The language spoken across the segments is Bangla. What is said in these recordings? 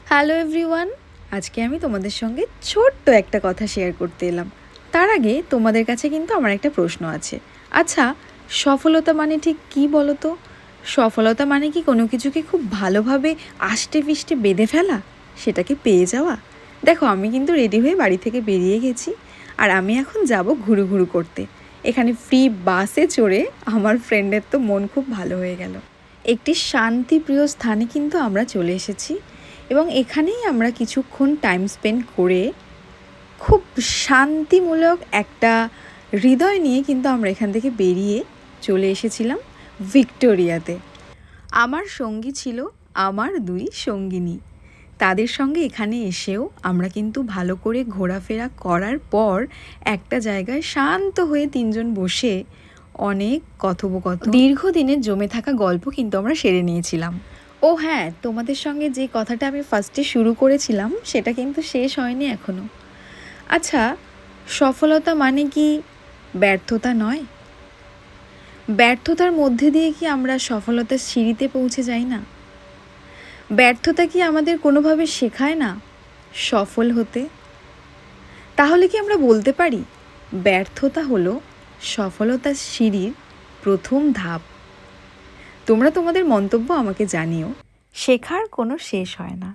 হ্যালো এভরিওয়ান, আজকে আমি তোমাদের সঙ্গে ছোট্ট একটা কথা শেয়ার করতে এলাম। তার আগে তোমাদের কাছে কিন্তু আমার একটা প্রশ্ন আছে। আচ্ছা, সফলতা মানে ঠিক কী বলো তো? সফলতা মানে কি কোনো কিছুকে খুব ভালোভাবে আষ্টে পিষ্টে বেঁধে ফেলা, সেটাকে পেয়ে যাওয়া? দেখো, আমি কিন্তু রেডি হয়ে বাড়ি থেকে বেরিয়ে গেছি, আর আমি এখন যাব ঘুরু ঘুরু করতে। এখানে ফ্রি বাসে চড়ে আমার ফ্রেন্ডের তো মন খুব ভালো হয়ে গেল। একটি শান্তিপ্রিয় স্থানে কিন্তু আমরা চলে এসেছি, এবং এখানেই আমরা কিছুক্ষণ টাইম স্পেন্ড করে খুব শান্তিমূলক একটা হৃদয় নিয়ে কিন্তু আমরা এখান থেকে বেরিয়ে চলে এসেছিলাম ভিক্টোরিয়াতে। আমার সঙ্গী ছিল আমার দুই সঙ্গিনী। তাদের সঙ্গে এখানে এসেও আমরা কিন্তু ভালো করে ঘোরাফেরা করার পর একটা জায়গায় শান্ত হয়ে তিনজন বসে অনেক কথোপকথন, দীর্ঘদিনের জমে থাকা গল্প কিন্তু আমরা সেরে নিয়েছিলাম। ও হ্যাঁ, তোমাদের সঙ্গে যে কথাটা আমি ফার্স্টে শুরু করেছিলাম সেটা কিন্তু শেষ হয়নি এখনও। আচ্ছা, সফলতা মানে কি ব্যর্থতা নয়? ব্যর্থতার মধ্যে দিয়ে কি আমরা সফলতার সিঁড়িতে পৌঁছে যাই না? ব্যর্থতা কি আমাদের কোনোভাবে শেখায় না সফল হতে? তাহলে কি আমরা বলতে পারি ব্যর্থতা হলো সফলতার সিঁড়ির প্রথম ধাপ? তোমরা তোমাদের মন্তব্য আমাকে জানিও। শেখার কোনো শেষ হয় না।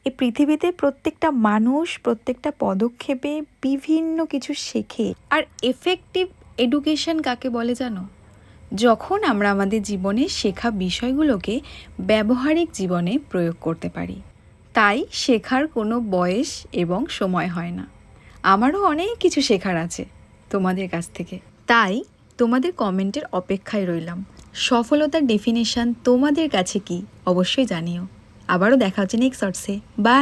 এই পৃথিবীতে প্রত্যেকটা মানুষ প্রত্যেকটা পদক্ষেপে বিভিন্ন কিছু শেখে। আর এফেক্টিভ এডুকেশন কাকে বলে জানো? যখন আমরা আমাদের জীবনে শেখা বিষয়গুলোকে ব্যবহারিক জীবনে প্রয়োগ করতে পারি। তাই শেখার কোনো বয়স এবং সময় হয় না। আমারও অনেক কিছু শেখার আছে তোমাদের কাছ থেকে। তাই তোমাদের কমেন্টের অপেক্ষায় রইলাম। সফলতার ডেফিনেশন তোমাদের কাছে কি অবশ্যই জানিও। আবারও দেখা হচ্ছে নেক্সট শর্টসে। বাই।